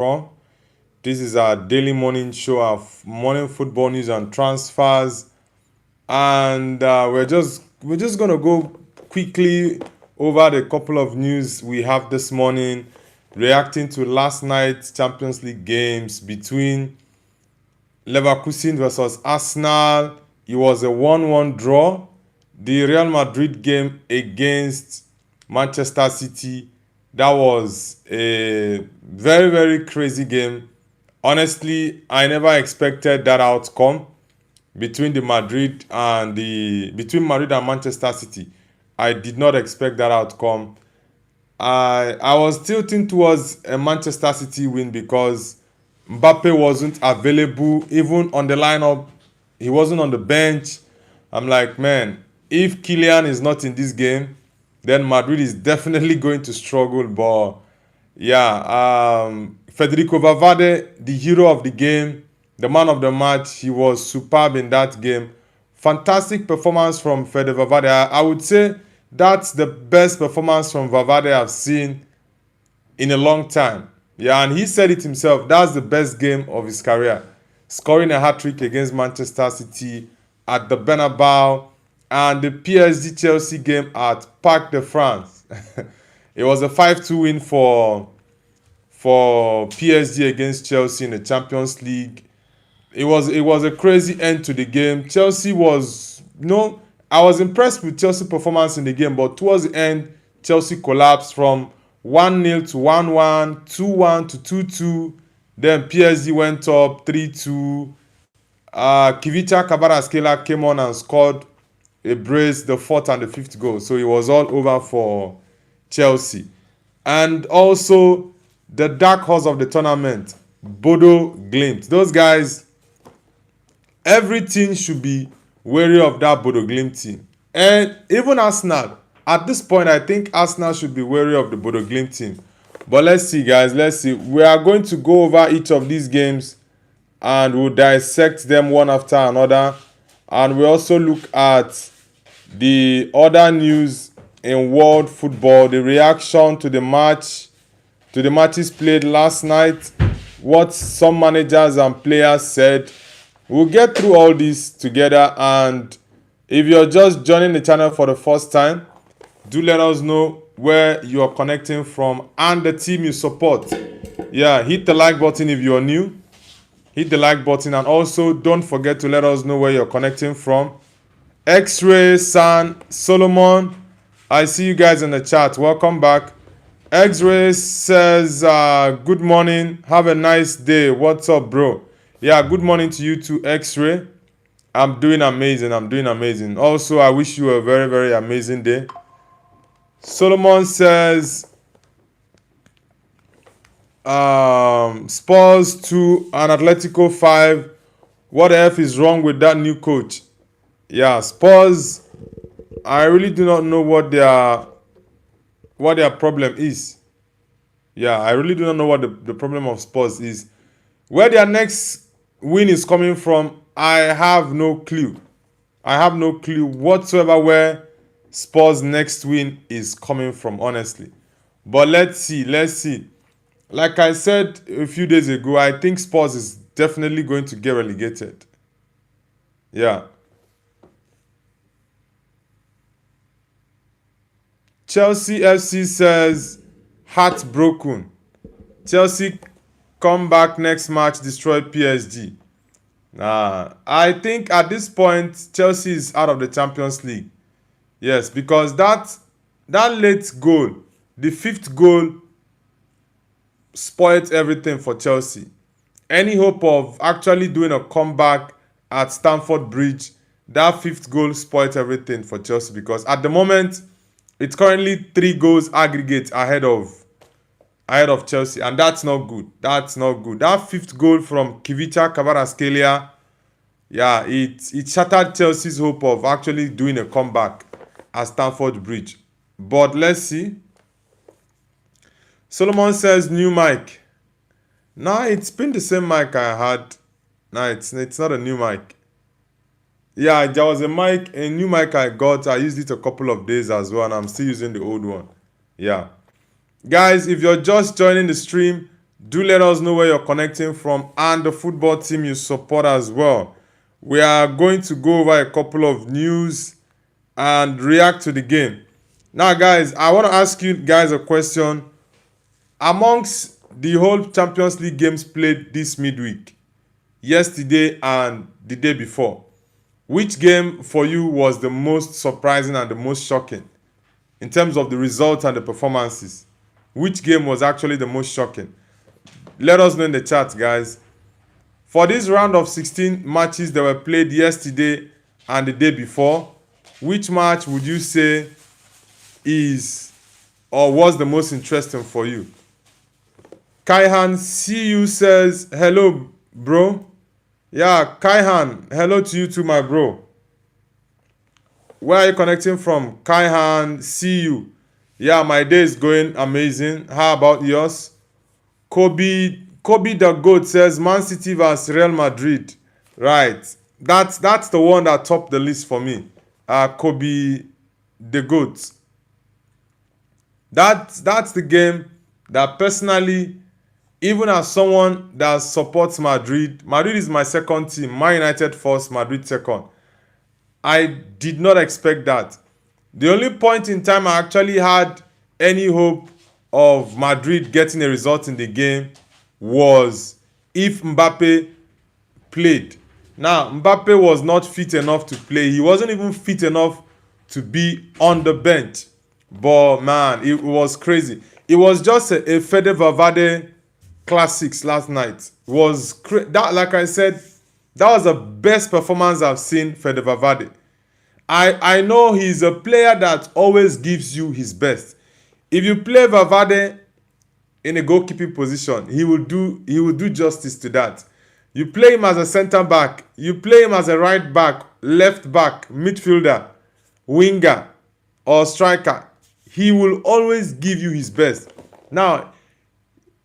Pro. This is our daily morning show of morning football news and transfers, and we're just gonna go quickly over the couple of news we have this morning, reacting to last night's Champions League games between Leverkusen versus Arsenal. It was a 1-1 draw. The Real Madrid game against Manchester City, that was a very, very crazy game. Honestly, I never expected that outcome between Madrid and Manchester City. I did not expect that outcome. I was tilting towards a Manchester City win because Mbappe wasn't available even on the lineup. He wasn't on the bench. I'm like, man, if Kylian is not in this game, then Madrid is definitely going to struggle. But yeah, Federico Valverde, the hero of the game, the man of the match, he was superb in that game. Fantastic performance from Federico Valverde. I would say that's the best performance from Valverde I've seen in a long time. Yeah, and he said it himself. That's the best game of his career. Scoring a hat-trick against Manchester City at the Bernabeu and the PSG Chelsea game at Parc de France. It was a 5-2 win for PSG against Chelsea in the Champions League. It was a crazy end to the game. Chelsea was I was impressed with Chelsea performance in the game, but towards the end, Chelsea collapsed from 1-0 to 1-1, 2-1 to 2-2. Then PSG went up 3-2. Kivicha Kvaratskhelia came on and scored a brace, the fourth and the fifth goal. So it was all over for Chelsea. And also the dark horse of the tournament, Bodo Glimt. Those guys, everything should be wary of that Bodo Glimt team. And even Arsenal, at this point, I think Arsenal should be wary of the Bodo Glimt team. But let's see, guys. Let's see. We are going to go over each of these games and we'll dissect them one after another. And we also look at the other news in world football, the reaction to the matches played last night, what some managers and players said. We'll get through all this together, and if you're just joining the channel for the first time, do let us know where you are connecting from and the team you support. Yeah, hit the like button if you're new. Hit the like button, and also don't forget to let us know where you're connecting from. X-Ray, San, Solomon, I see you guys in the chat. Welcome back. X-Ray says, good morning. Have a nice day. What's up, bro? Yeah, good morning to you too, X-Ray. I'm doing amazing. Also, I wish you a very, very amazing day. Solomon says, Spurs 2 and Atletico 5. What the F is wrong with that new coach? Yeah, Spurs, I really do not know what their problem is. Yeah, I really do not know what the problem of Spurs is. Where their next win is coming from, I have no clue. I have no clue whatsoever where Spurs' next win is coming from, honestly. But let's see. Like I said a few days ago, I think Spurs is definitely going to get relegated. Yeah. Chelsea FC says, heartbroken. Chelsea come back next match, destroy PSG. I think at this point, Chelsea is out of the Champions League. Yes, because that late goal, the fifth goal, spoiled everything for Chelsea. Any hope of actually doing a comeback at Stamford Bridge, that fifth goal spoiled everything for Chelsea, because at the moment, it's currently 3 goals aggregate ahead of Chelsea, and that's not good. That fifth goal from Kivicha Kvaratskhelia, yeah, it shattered Chelsea's hope of actually doing a comeback at Stamford Bridge. But let's see. Solomon says new mic. Nah, it's been the same mic I had. Nah, it's not a new mic. Yeah, there was a new mic I got. I used it a couple of days as well, and I'm still using the old one. Yeah. Guys, if you're just joining the stream, Do let us know where you're connecting from and the football team you support as well. We are going to go over a couple of news and react to the game. Now, guys, I want to ask you guys a question. Amongst the whole Champions League games played this midweek, yesterday and the day before, which game for you was the most surprising and the most shocking in terms of the results and the performances? Which game was actually the most shocking? Let us know in the chat, guys. For this round of 16 matches that were played yesterday and the day before, which match would you say is or was the most interesting for you? Kaihan CU says, hello, bro. Yeah, Kaihan, hello to you too, my bro. Where are you connecting from? Kaihan CU. Yeah, my day is going amazing. How about yours? Kobe the GOAT says Man City vs Real Madrid. Right. That's the one that topped the list for me. Kobe the GOAT. That's the game that personally, even as someone that supports Madrid is my second team. Man United first, Madrid second. I did not expect that. The only point in time I actually had any hope of Madrid getting a result in the game was if Mbappe played. Now, Mbappe was not fit enough to play. He wasn't even fit enough to be on the bench. But man, it was crazy. It was just a Fede Valverde classics last night. It was that, like I said, that was the best performance I've seen Fede Valverde. I know he's a player that always gives you his best. If you play Valverde in a goalkeeping position, he will do justice to that. You play him as a center back, you play him as a right back, left back, midfielder, winger, or striker, he will always give you his best. Now,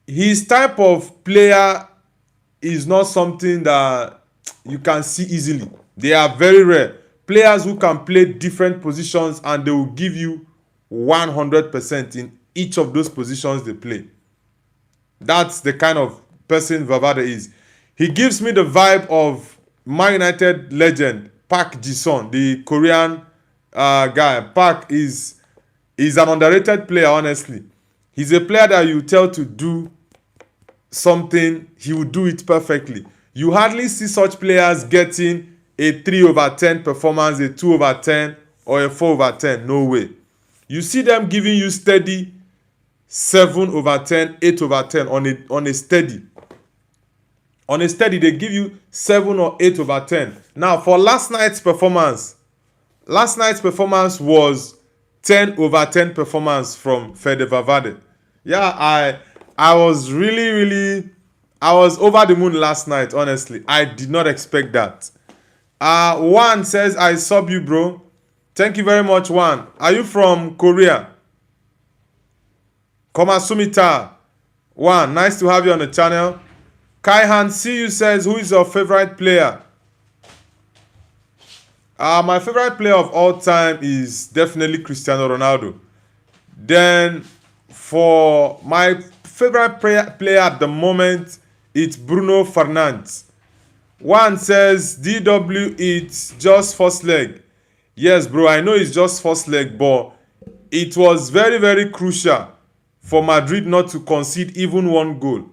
his type of player is not something that you can see easily. They are very rare. Players who can play different positions and they will give you 100% in each of those positions they play. That's the kind of person Valverde is. He gives me the vibe of Man United legend Park Ji-sung, the Korean guy. Park is an underrated player, honestly. He's a player that you tell to do something, he will do it perfectly. You hardly see such players getting a 3/10 performance, a 2/10, or a 4/10. No way. You see them giving you steady 7/10, 8/10 on a steady. On a steady, they give you 7 or 8/10. Now, for last night's performance was 10/10 performance from Fede Valverde. Yeah, I was really I was over the moon last night, honestly. I did not expect that. Juan says, I sub you, bro. Thank you very much, Juan. Are you from Korea? Komasumita. Juan, nice to have you on the channel. Kaihan CU says, who is your favorite player? My favorite player of all time is definitely Cristiano Ronaldo. Then, for my favorite player at the moment, it's Bruno Fernandes. One says, DW, it's just first leg. Yes, bro, I know it's just first leg, but it was very crucial for Madrid not to concede even one goal.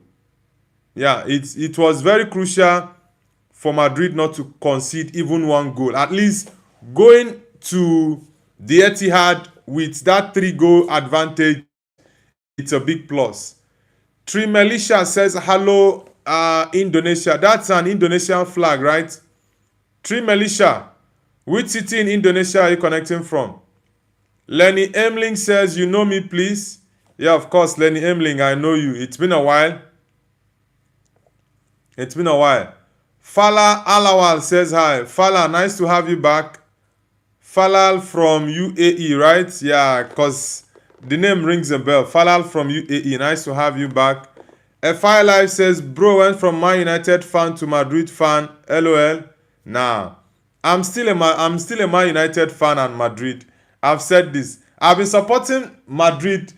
Yeah, it was very crucial for Madrid not to concede even one goal. At least going to the Etihad with that 3-goal advantage, it's a big plus. Trimelisha says, hello, Indonesia. That's an Indonesian flag, right? Trimelisha, which city in Indonesia are you connecting from? Lenny Emling says, you know me, please. Yeah, of course, Lenny Emling, I know you. It's been a while. Fala Alawal says hi. Fala, nice to have you back. Falal from UAE, right? Yeah, because the name rings a bell. Falal from UAE, nice to have you back. FI Live says, bro went from Man United fan to Madrid fan. LOL. Nah, I'm still a Man United fan and Madrid. I've said this. I've been supporting Madrid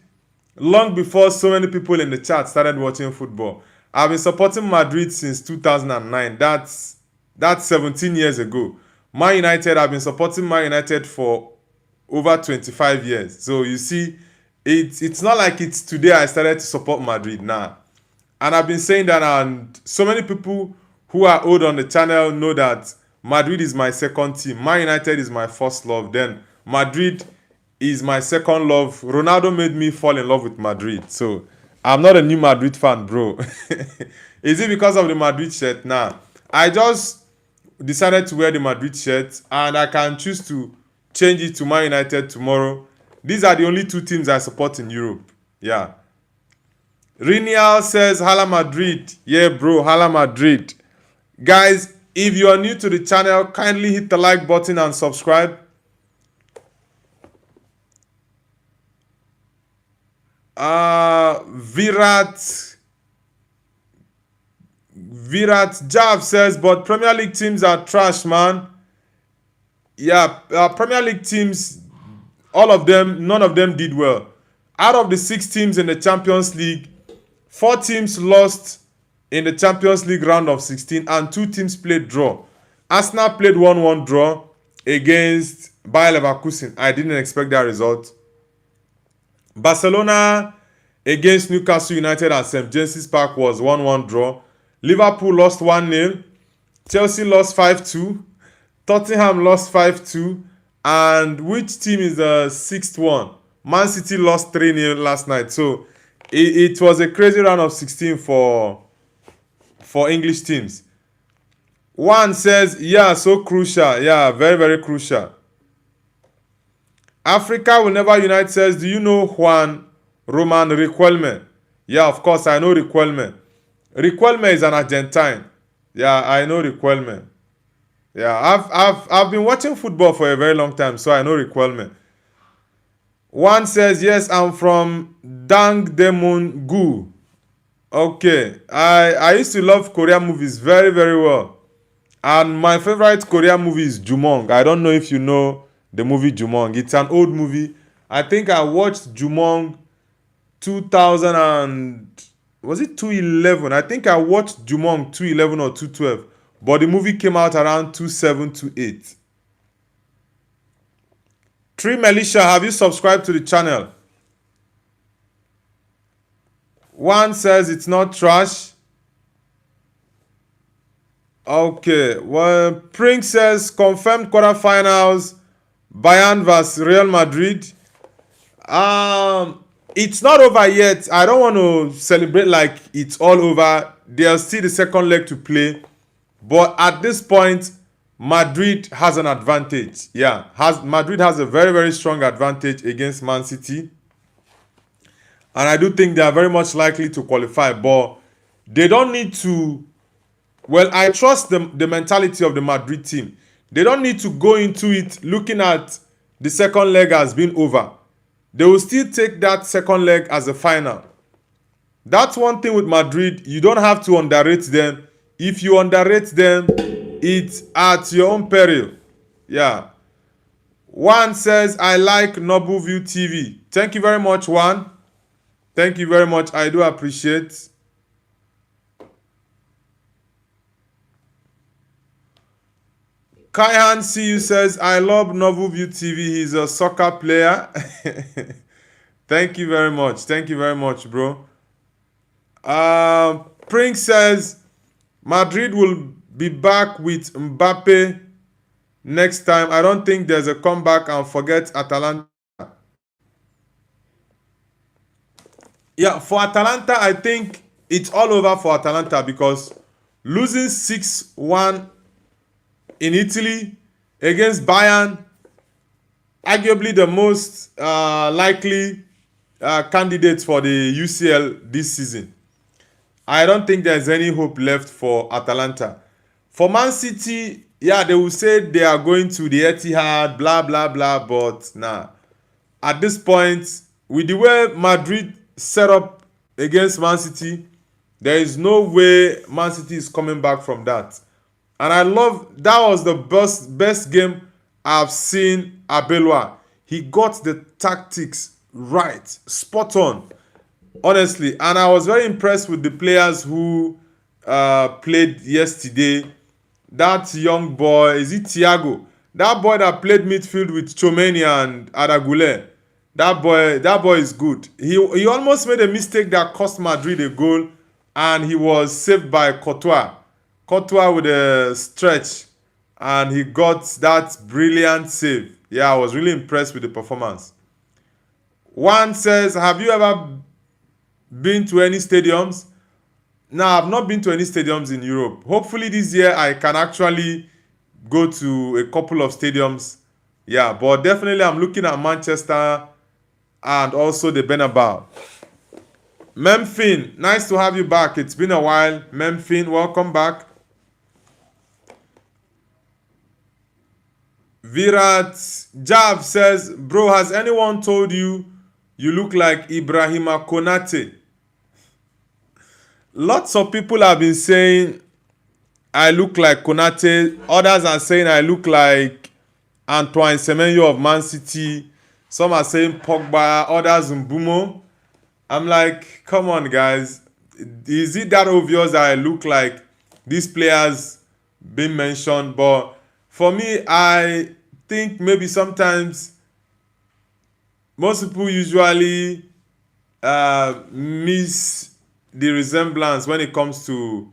long before so many people in the chat started watching football. I've been supporting Madrid since 2009. That's 17 years ago. Man United, I've been supporting Man United for over 25 years. So you see, it's not like it's today I started to support Madrid now. And I've been saying that, and so many people who are old on the channel know that Madrid is my second team. Man United is my first love. Then Madrid is my second love. Ronaldo made me fall in love with Madrid. So I'm not a new Madrid fan, bro. Is it because of the Madrid shirt? Nah. I just decided to wear the Madrid shirt, and I can choose to change it to Man United tomorrow. These are the only two teams I support in Europe. Yeah. Rinial says, Hala Madrid. Yeah, bro, Hala Madrid. Guys, if you are new to the channel, kindly hit the like button and subscribe. Virat Jav says, but Premier League teams are trash, man. Yeah, Premier League teams, all of them, none of them did well. Out of the 6 teams in the Champions League, 4 teams lost in the Champions League round of 16 and 2 teams played draw. Arsenal played 1-1 draw against Bayer Leverkusen. I didn't expect that result. Barcelona against Newcastle United at St. James's Park was 1-1 draw. Liverpool lost 1-0. Chelsea lost 5-2. Tottenham lost 5-2. And which team is the 6th one? Man City lost 3-0 last night. So it was a crazy round of 16 for English teams. One says, yeah, so crucial. Yeah, very, very crucial. Africa will never unite says, do you know Juan Roman Riquelme? Yeah, of course, I know Riquelme. Riquelme is an Argentine. Yeah, I know Riquelme. Yeah, I've been watching football for a very long time, so I know Riquelme. One says, yes, I'm from Dangdaemun Gu. Okay, I used to love Korean movies very, very well. And my favorite Korean movie is Jumong. I don't know if you know the movie Jumong. It's an old movie. I think I watched Jumong 2000 and... was it 2011? I think I watched Jumong 2011 or 2012. But the movie came out around 2007, 2008. Tree Melisha, have you subscribed to the channel? One says it's not trash. Okay, well, Prince says confirmed quarterfinals, Bayern vs Real Madrid. It's not over yet. I don't want to celebrate like it's all over. There's still the second leg to play. But at this point, Madrid has an advantage. Yeah, Madrid has a very, very strong advantage against Man City. And I do think they are very much likely to qualify. But they don't need to... well, I trust the mentality of the Madrid team. They don't need to go into it looking at the second leg as being over. They will still take that second leg as a final. That's one thing with Madrid. You don't have to underrate them. If you underrate them, it's at your own peril. Yeah. One says, I like Noble View TV. Thank you very much, Juan. Thank you very much. I do appreciate. Kaihan CU says, I love Novel View TV. He's a soccer player. Thank you very much. Thank you very much, bro. Prince says, Madrid will be back with Mbappe next time. I don't think there's a comeback and forget Atalanta. Yeah, for Atalanta, I think it's all over for Atalanta because losing 6-1 in Italy against Bayern, arguably the most likely candidates for the UCL this season. I don't think there's any hope left for Atalanta. For Man City, yeah, they will say they are going to the Etihad, blah, blah, blah, but nah. At this point, with the way Madrid set up against Man City, there is no way Man City is coming back from that. And I love, that was the best game I've seen Abelwa. He got the tactics right, spot on. honestly. And I was very impressed with the players who played yesterday. That young boy, is it Thiago? That boy that played midfield with Chomeni and Aragule. That boy is good. He almost made a mistake that cost Madrid a goal, and he was saved by Courtois. Courtois with a stretch, and he got that brilliant save. Yeah, I was really impressed with the performance. One says, have you ever been to any stadiums? No, I've not been to any stadiums in Europe. Hopefully this year I can actually go to a couple of stadiums. Yeah, but definitely I'm looking at Manchester and also the Bernabeu. Memphis, nice to have you back. It's been a while. Memphis, welcome back. Virat Jav says, bro, has anyone told you you look like Ibrahima Konate? Lots of people have been saying I look like Konate. Others are saying I look like Antoine Semenyo of Man City. Some are saying Pogba, others Mbumo. I'm like, come on, guys. Is it that obvious that I look like these players being mentioned? But for me, I think maybe sometimes most people usually miss the resemblance when it comes to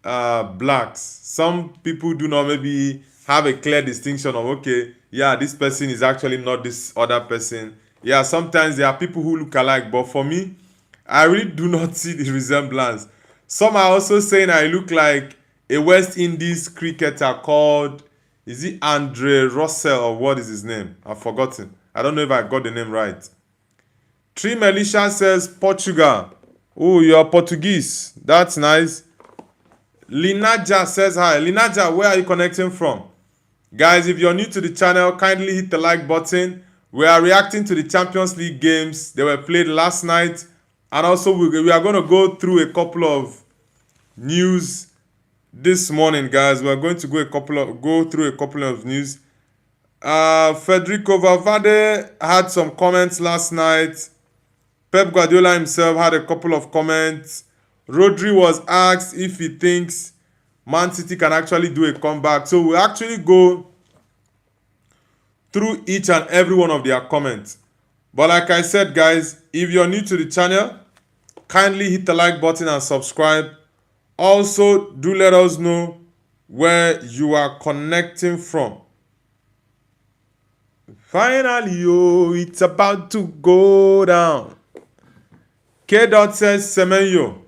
blacks. Some people do not maybe have a clear distinction of, okay, yeah, this person is actually not this other person. Yeah, sometimes there are people who look alike, but for me, I really do not see the resemblance. Some are also saying I look like a West Indies cricketer called, is it Andre Russell or what is his name? I've forgotten. I don't know if I got the name right. Tree Melisha says Portugal. Oh, you're Portuguese. That's nice. Linaja says hi. Linaja, where are you connecting from? Guys, if you're new to the channel, kindly hit the like button. We are reacting to the Champions League games. They were played last night. And also, we are going to go through a couple of news this morning, guys. We are going to go through a couple of news. Federico Valverde had some comments last night. Pep Guardiola himself had a couple of comments. Rodri was asked if he thinks Man City can actually do a comeback. So we'll actually go through each and every one of their comments. But like I said, guys, if you're new to the channel, kindly hit the like button and subscribe. Also, do let us know where you are connecting from. Finally, it's about to go down. K. Dot says Semenyo.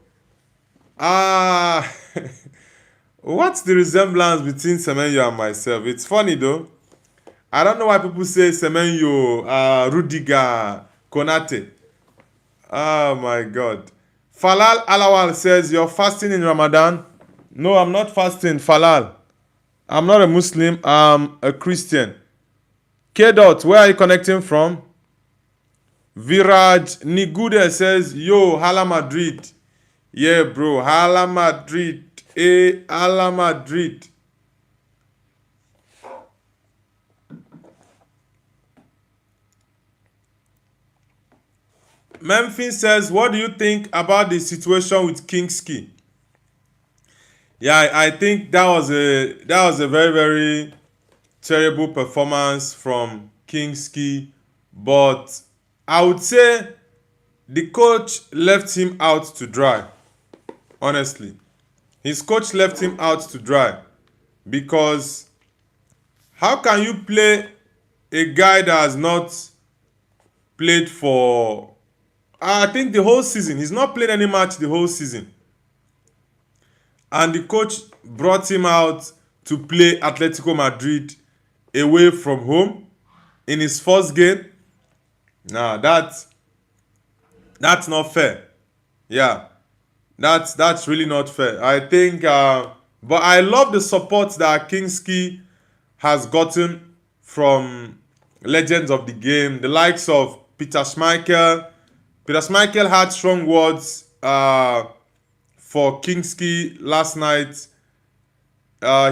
What's the resemblance between Semenyo and myself? It's funny though. I don't know why people say Semenyo, Rudiger, Konate. Oh my God. Falal Alawal says, you're fasting in Ramadan? No, I'm not fasting, Falal. I'm not a Muslim, I'm a Christian. K. Dot, where are you connecting from? Viraj Nigude says, yo, Hala Madrid. Yeah, bro, Hala Madrid. Hala Madrid. Memphis says, what do you think about the situation with Kingsley? Yeah, I think that was a very, very terrible performance from Kingsley, but I would say the coach left him out to dry. Honestly, his coach left him out to dry, because how can you play a guy that has not played for, I think, the whole season? He's not played any match the whole season, and the coach brought him out to play Atletico Madrid away from home in his first game. Nah, that's not fair. Yeah, that's really not fair. I think, but I love the support that Kingsley has gotten from legends of the game, the likes of Peter Schmeichel. Peter Schmeichel had strong words for Kingsley last night.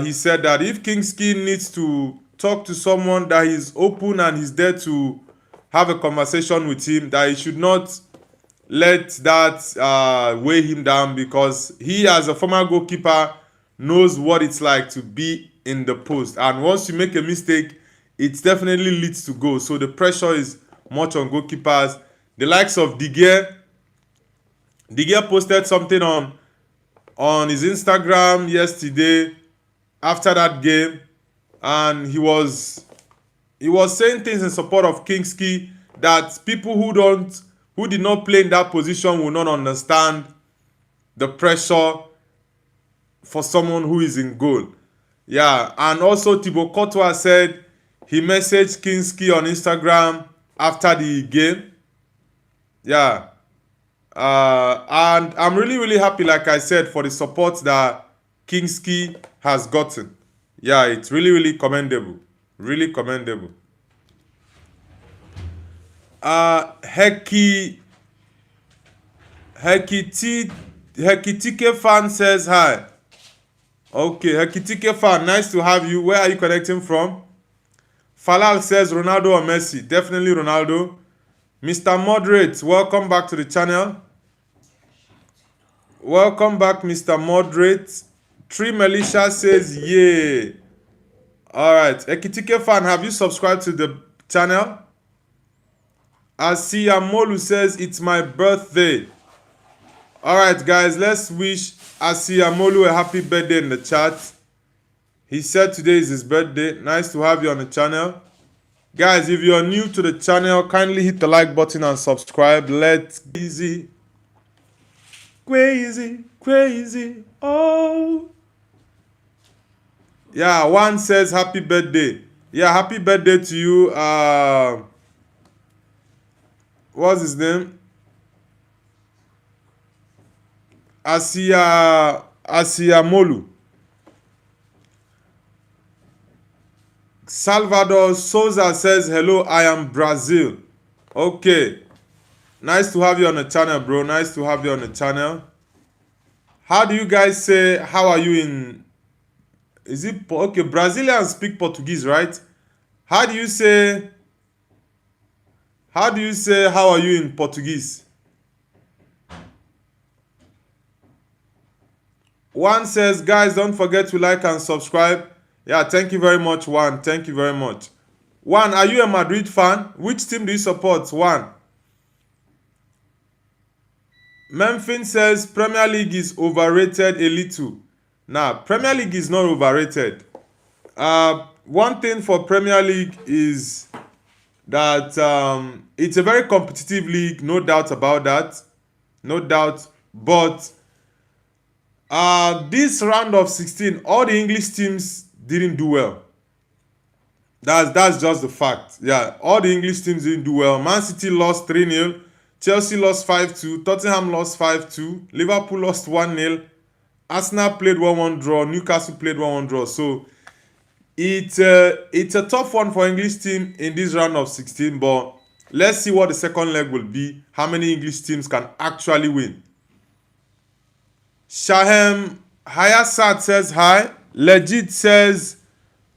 He said that if Kingsley needs to talk to someone, that he's open and he's there to have a conversation with him, that he should not let that weigh him down, because he, as a former goalkeeper, knows what it's like to be in the post. And once you make a mistake, it definitely leads to goal. So the pressure is much on goalkeepers. The likes of De Gea. De Gea posted something on his Instagram yesterday after that game, and he was saying things in support of Kingsley, that people who did not play in that position will not understand the pressure for someone who is in goal. Yeah, and also Thibaut Courtois said he messaged Kingsley on Instagram after the game. Yeah, and I'm really, really happy, like I said, for the support that Kingsley has gotten. Yeah, it's really, really commendable. Really commendable. Heki Hekitike fan says hi. Okay, Hekitike fan, nice to have you. Where are you connecting from? Falal says Ronaldo or Messi. Definitely Ronaldo. Mr. Moderate, welcome back to the channel. Welcome back, Mr. Moderate. Tree Melisha says yay. Alright, Ekitike fan, have you subscribed to the channel? Asiya Molu says it's my birthday. Alright guys, let's wish Asiya Molu a happy birthday in the chat. He said today is his birthday. Nice to have you on the channel. Guys, if you're new to the channel, kindly hit the like button and subscribe. Let's go easy. Crazy, crazy, oh. Yeah, one says happy birthday. Yeah, happy birthday to you. What's his name? Asiya Molu. Salvador Souza says hello, I am Brazil. Okay. Nice to have you on the channel, bro. Nice to have you on the channel. How do you guys say how are you in... Is it... Okay, Brazilians speak Portuguese, right? How do you say how are you in Portuguese? One says, guys, don't forget to like and subscribe. Yeah, thank you very much, Juan. Thank you very much. Juan, are you a Madrid fan? Which team do you support, Juan? Memphis says Premier League is overrated a little. Nah, Premier League is not overrated. One thing for Premier League is that it's a very competitive league, no doubt about that. No doubt. But this round of 16, all the English teams didn't do well. That's just the fact. Yeah, all the English teams didn't do well. Man City lost 3-0. Chelsea lost 5-2. Tottenham lost 5-2. Liverpool lost 1-0. Arsenal played 1-1 draw. Newcastle played 1-1 draw. So it's a tough one for English team in this round of 16. But let's see what the second leg will be. How many English teams can actually win? Shahem Hayasat says hi. Legit says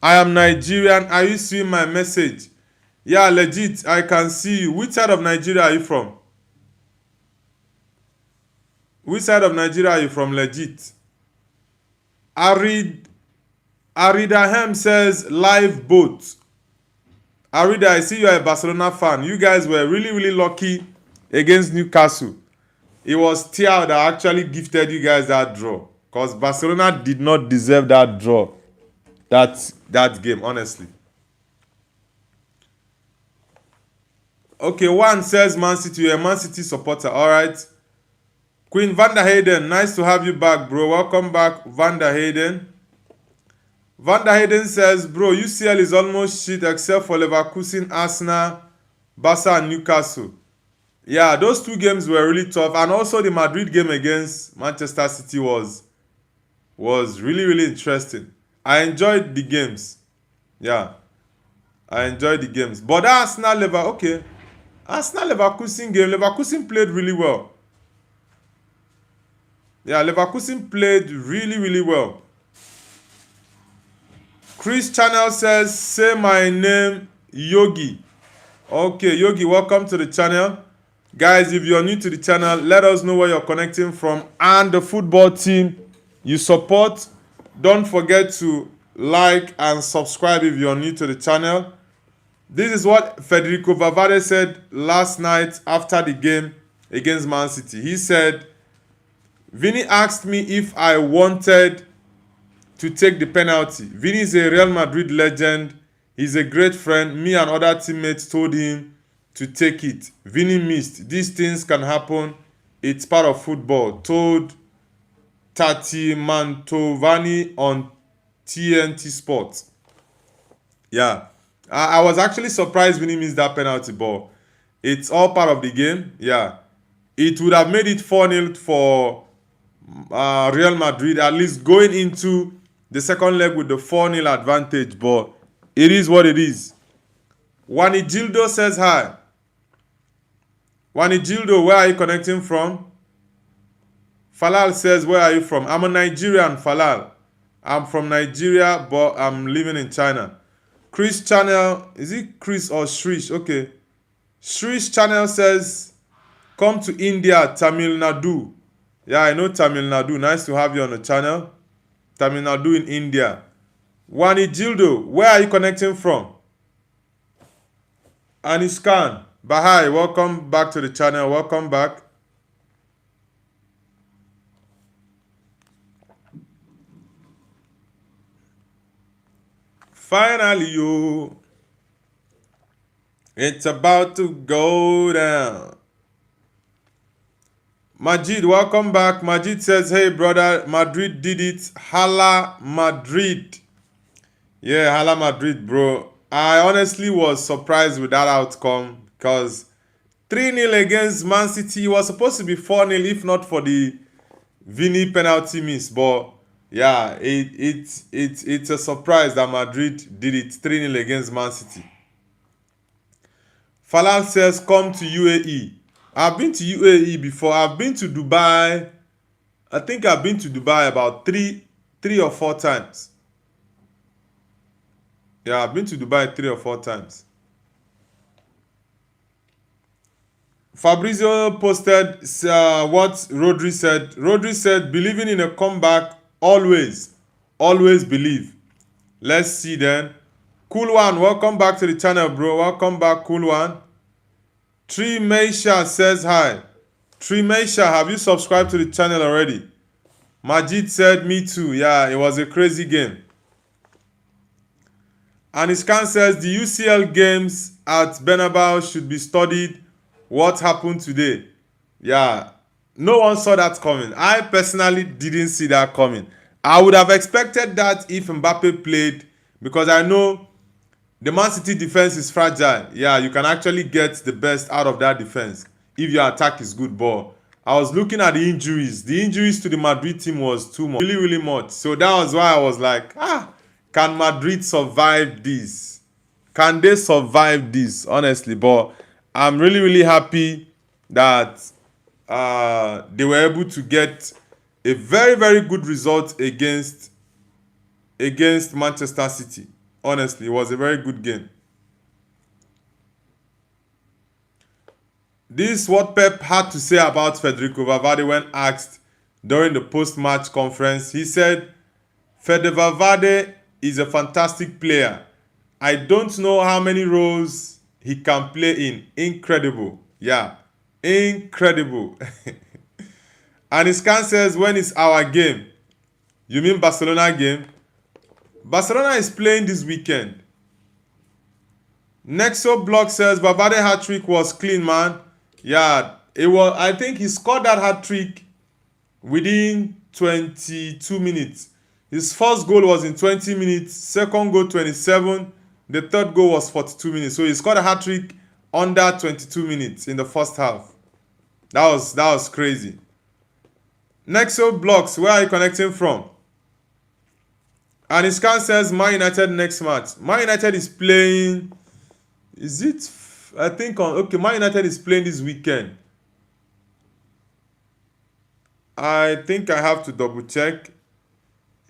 I am Nigerian. Are you seeing my message? Yeah, legit. I can see you. Which side of Nigeria are you from? Which side of Nigeria are you from, legit? Aridahem says live boat. Arida, I see you are a Barcelona fan. You guys were really, really lucky against Newcastle. It was Thiago that actually gifted you guys that draw. Because Barcelona did not deserve that draw. That game, honestly. Okay, one says Man City. You're a Man City supporter. Alright. Queen Vanda Hayden, nice to have you back, bro. Welcome back, Vanda Hayden. Vanda Hayden says, bro, UCL is almost shit except for Leverkusen, Arsenal, Barca, and Newcastle. Yeah, those two games were really tough. And also the Madrid game against Manchester City was really, really interesting. I enjoyed the games. Yeah, I enjoyed the games. But Arsenal Leverkusen game, Leverkusen played really well. Yeah, Leverkusen played really, really well. Chris Channel says, say my name, Yogi. Okay, Yogi, welcome to the channel. Guys, if you're new to the channel, let us know where you're connecting from and the football team you support. Don't forget to like and subscribe if you're new to the channel. This is what Federico Valverde said last night after the game against Man City. He said, Vini asked me if I wanted to take the penalty. Vini is a Real Madrid legend. He's a great friend. Me and other teammates told him to take it. Vini missed. These things can happen. It's part of football. Told Tati Mantovani on TNT Sports. Yeah. I was actually surprised Vini missed that penalty ball. It's all part of the game. Yeah. It would have made it 4-0 for Real Madrid, at least going into the second leg with the 4-0 advantage. But it is what it is. Wanigildo says hi. Wanigildo, where are you connecting from? Falal says, where are you from? I'm a Nigerian, Falal. I'm from Nigeria, but I'm living in China. Chris Channel, is it Chris or Shrish? Okay. Shrish Channel says, come to India, Tamil Nadu. Yeah, I know Tamil Nadu. Nice to have you on the channel. Tamil Nadu in India. Wanigildo, where are you connecting from? Aniskan, Bahai, welcome back to the channel. Welcome back. Finally, you. It's about to go down. Majid, welcome back. Majid says, hey, brother, Madrid did it. Hala Madrid. Yeah, Hala Madrid, bro. I honestly was surprised with that outcome because 3-0 against Man City was supposed to be 4-0 if not for the Vini penalty miss. But yeah, it's a surprise that Madrid did it 3-0 against Man City. Falal says, come to UAE. I've been to UAE before. I've been to Dubai. I think I've been to Dubai about three or four times. Yeah, I've been to Dubai 3 or 4 times. Fabrizio posted what Rodri said. Rodri said, believing in a comeback, always believe. Let's see then. Cool One, welcome back to the channel, bro. Welcome back, Cool One. Trimeisha says hi. Trimeisha, have you subscribed to the channel already? Majid said, me too. Yeah, it was a crazy game. Aniskan says, the UCL games at Bernabeu should be studied. What happened today? Yeah, no one saw that coming. I personally didn't see that coming. I would have expected that if Mbappe played, because I know the Man City defense is fragile. Yeah, you can actually get the best out of that defense if your attack is good. But I was looking at the injuries. The injuries to the Madrid team was too much, really much. So that was why I was like, can Madrid survive this? Can they survive this? Honestly, but I'm really happy that they were able to get a very good result against Manchester City. Honestly, it was a very good game. This is what Pep had to say about Federico Valverde when asked during the post-match conference. He said, Fede Valverde is a fantastic player. I don't know how many roles he can play in. Incredible. Yeah, incredible. And Iskan says, when is our game? You mean Barcelona game? Barcelona is playing this weekend. Nexo Block says, Valverde hat-trick was clean, man. Yeah, it was. I think he scored that hat-trick within 22 minutes. His first goal was in 20 minutes, second goal 27, the third goal was 42 minutes. So he scored a hat-trick under 22 minutes in the first half. That was crazy. Nexo Blocks, where are you connecting from? And Iskan says, Man United next match. Man United is playing, is it? I think Man United is playing this weekend. I think I have to double check.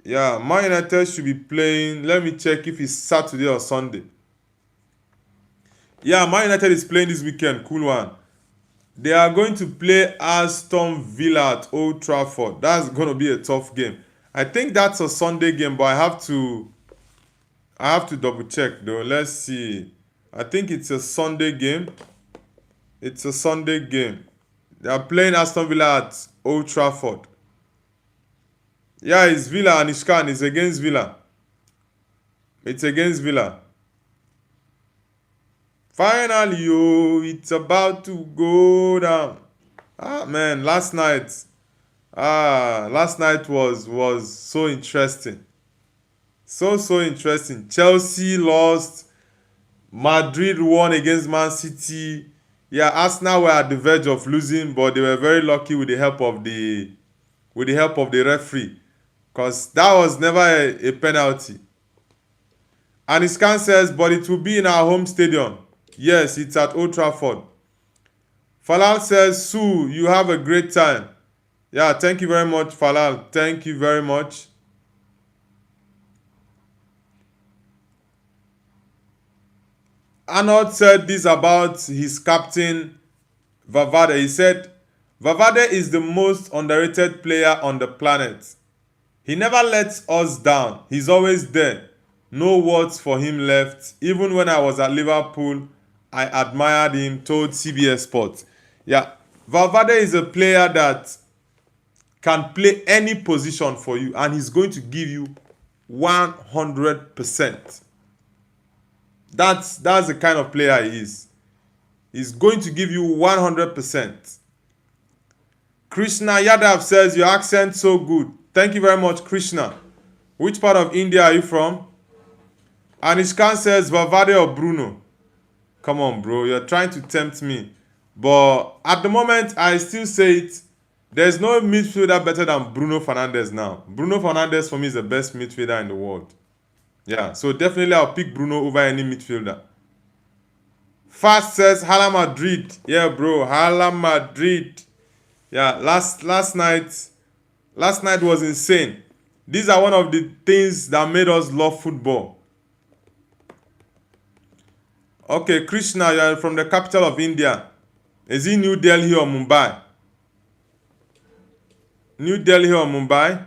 Yeah, Man United should be playing. Let me check if it's Saturday or Sunday. Yeah, Man United is playing this weekend. Cool One. They are going to play Aston Villa at Old Trafford. That's going to be a tough game. I think that's a Sunday game, but I have to double check though. Let's see. I think it's a Sunday game. It's a Sunday game. They are playing Aston Villa at Old Trafford. Yeah, it's Villa and Ishkan. It's against Villa. It's against Villa. Finally, oh, it's about to go down. Ah, man, last night was so interesting. So interesting. Chelsea lost. Madrid won against Man City. Yeah, Arsenal were at the verge of losing, but they were very lucky with the help of the referee, because that was never a penalty. And Iskan says, but it will be in our home stadium. Yes, it's at Old Trafford. Falal says, Sue, you have a great time. Yeah, thank you very much, Falal. Thank you very much. Arnold said this about his captain, Valverde. He said, Valverde is the most underrated player on the planet. He never lets us down. He's always there. No words for him left. Even when I was at Liverpool, I admired him, told CBS Sports. Yeah, Valverde is a player that can play any position for you, and he's going to give you 100%. That's the kind of player he is. He's going to give you 100%. Krishna Yadav says, your accent's so good. Thank you very much, Krishna. Which part of India are you from? Anishkan says, Valverde or Bruno? Come on, bro. You're trying to tempt me. But at the moment, I still say it. There's no midfielder better than Bruno Fernandes now. Bruno Fernandes, for me, is the best midfielder in the world. Yeah, so definitely I'll pick Bruno over any midfielder. Fast says, Hala Madrid. Yeah, bro. Hala Madrid. Yeah, last night was insane. These are one of the things that made us love football. Okay, Krishna, you are from the capital of India. Is it New Delhi or Mumbai? New Delhi or Mumbai?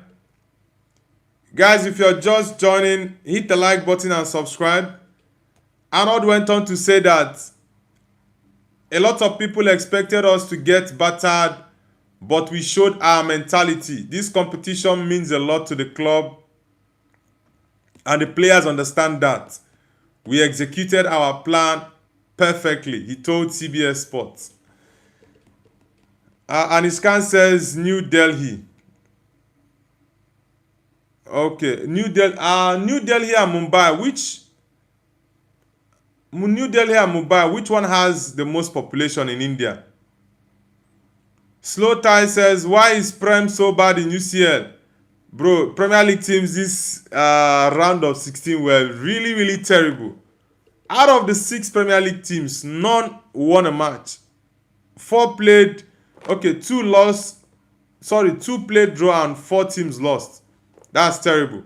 Guys, if you're just joining, hit the like button and subscribe. Arnold went on to say that a lot of people expected us to get battered, but we showed our mentality. This competition means a lot to the club, and the players understand that. We executed our plan perfectly, he told CBS Sports. Aniskan says New Delhi. Okay, New Delhi and Mumbai. New Delhi and Mumbai, which one has the most population in India? Slow Tie says, why is Prem so bad in UCL? Bro, Premier League teams this round of 16 were really, really terrible. Out of the 6 Premier League teams, none won a match. 4 played, okay, 2 lost. Sorry, 2 played draw and 4 teams lost. That's terrible.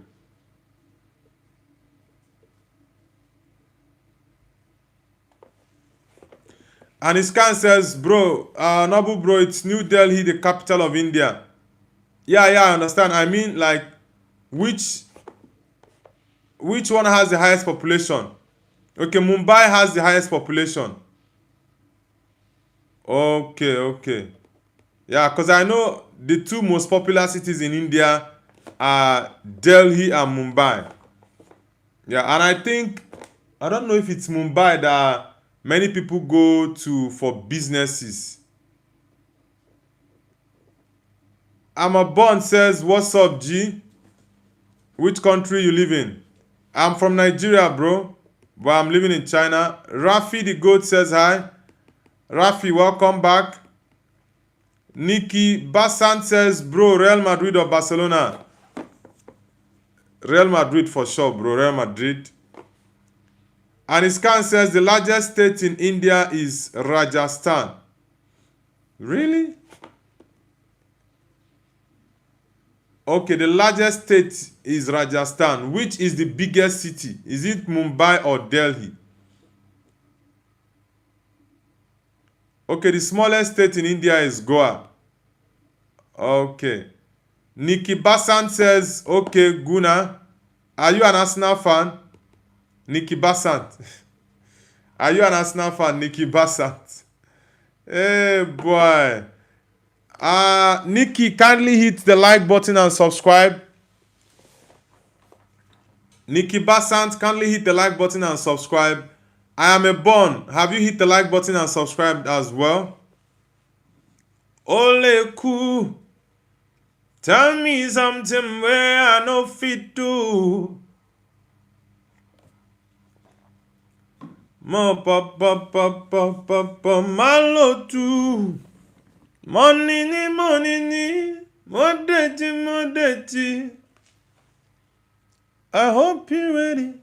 And Iskan says, bro, Nabu bro, it's New Delhi, the capital of India. Yeah, I understand. I mean, like, which one has the highest population? Okay, Mumbai has the highest population. Okay. Yeah, because I know the 2 most popular cities in India are Delhi and Mumbai. Yeah, and I don't know if it's Mumbai that many people go to for businesses. Amabon says, what's up, G? Which country you live in? I'm from Nigeria, bro, but I'm living in China. Rafi the Goat says hi. Rafi, welcome back. Nikki Basan says, bro, Real Madrid or Barcelona? Real Madrid for sure, bro. Real Madrid. And Iskan says the largest state in India is Rajasthan. Really? Okay, the largest state is Rajasthan. Which is the biggest city? Is it Mumbai or Delhi? Okay, the smallest state in India is Goa. Okay. Nikki Basant says, okay, Guna, are you an Arsenal fan? Nikki Basant. Are you an Arsenal fan, Nikki Basant? Hey, boy. Nikki, kindly hit the like button and subscribe. Nikki Basant, kindly hit the like button and subscribe. I am a born. Have you hit the like button and subscribed as well? Ole cool. Tell me something where I no fit do. Mo pa pa pa pa pa pa malo tu. Money ni modeti. I hope you're ready.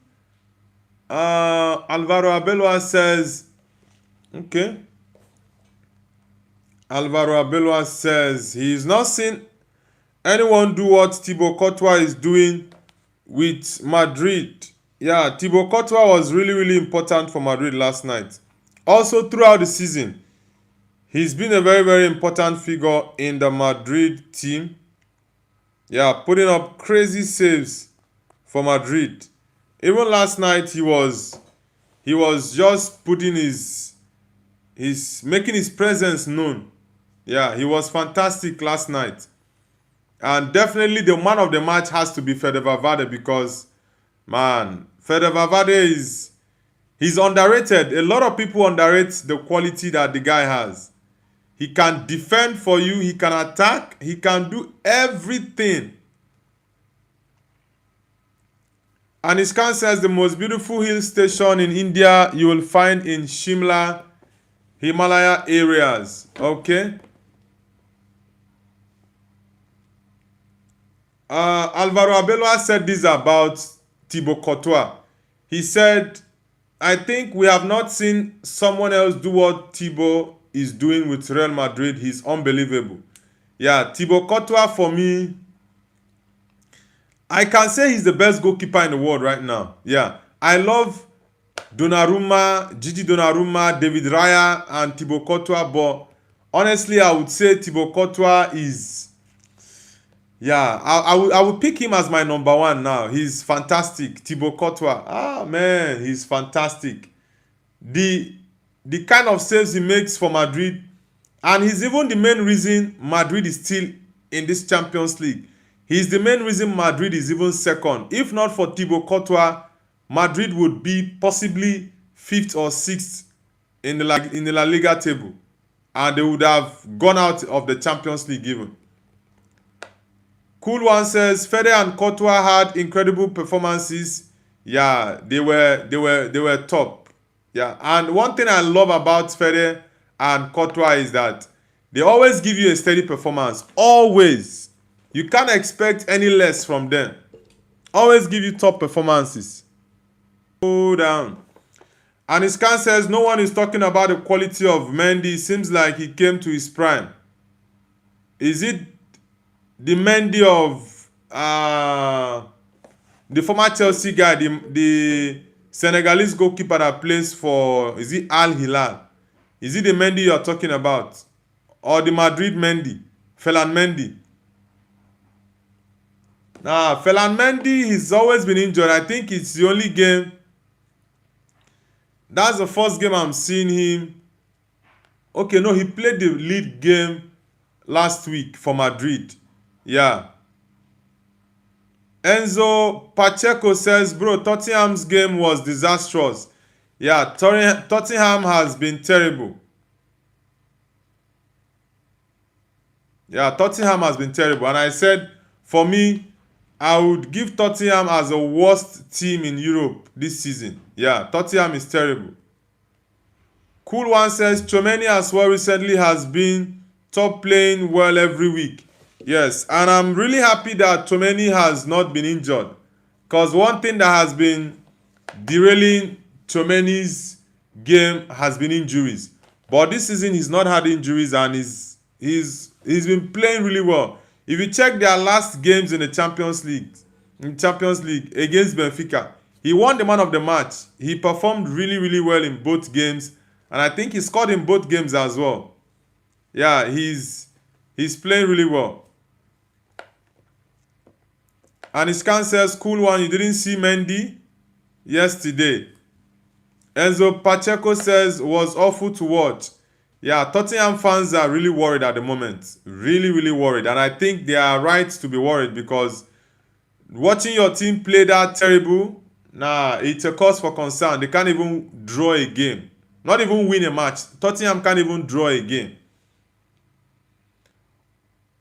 Alvaro Abelua says, okay. Alvaro Abelua says he's not seen anyone do what Thibaut Courtois is doing with Madrid. Yeah, Thibaut Courtois was really, really important for Madrid last night. Also, throughout the season, he's been a very, very important figure in the Madrid team. Yeah, putting up crazy saves for Madrid. Even last night, he was just putting making his presence known. Yeah, he was fantastic last night. And definitely the man of the match has to be Fede Valverde because, man, Fede Valverde he's underrated. A lot of people underrate the quality that the guy has. He can defend for you, he can attack, he can do everything. And Iskan says the most beautiful hill station in India you will find in Shimla, Himalaya areas. Okay. Alvaro Abelua said this about Thibaut Courtois. He said, I think we have not seen someone else do what Thibaut is doing with Real Madrid. He's unbelievable. Yeah, Thibaut Courtois for me, I can say he's the best goalkeeper in the world right now. Yeah, I love Donnarumma, Gigi Donnarumma, David Raya, and Thibaut Courtois, but honestly, I would say Thibaut Courtois is... Yeah, I would pick him as my number one now. He's fantastic. Thibaut Courtois. Ah, man, he's fantastic. The kind of saves he makes for Madrid, and he's even the main reason Madrid is still in this Champions League. He's the main reason Madrid is even second. If not for Thibaut Courtois, Madrid would be possibly 5th or 6th in the La Liga table, and they would have gone out of the Champions League even. Cool One says Fede and Courtois had incredible performances. Yeah, they were top. Yeah, and one thing I love about Fede and Courtois is that they always give you a steady performance. Always. You can't expect any less from them. Always give you top performances. Go down. And Iskan says no one is talking about the quality of Mendy. Seems like he came to his prime. Is it the Mendy of the former Chelsea guy, the Senegalese goalkeeper that plays for, is it Al Hilal? Is it the Mendy you're talking about? Or the Madrid Mendy? Ferland Mendy? Nah, Ferland Mendy, he's always been injured. I think it's the only game. That's the first game I'm seeing him. Okay, no, he played the lead game last week for Madrid. Yeah. Enzo Pacheco says, bro, Tottenham's game was disastrous. Yeah, Tottenham has been terrible. Yeah, Tottenham has been terrible. And I said, for me, I would give Tottenham as the worst team in Europe this season. Yeah, Tottenham is terrible. Cool One says, Chomeni as well recently has been top playing well every week. Yes, and I'm really happy that Chomeni has not been injured. Because one thing that has been derailing Chomeni's game has been injuries. But this season he's not had injuries and he's been playing really well. If you check their last games in the Champions League against Benfica, he won the man of the match. He performed really, really well in both games. and I think he scored in both games as well. Yeah, he's playing really well. And Iskan says, cool one, you didn't see Mendy yesterday. Enzo Pacheco says, was awful to watch. Yeah, Tottenham fans are really worried at the moment. Really, really worried. And I think they are right to be worried because watching your team play that terrible, nah, it's a cause for concern. They can't even draw a game. Not even win a match. Tottenham can't even draw a game.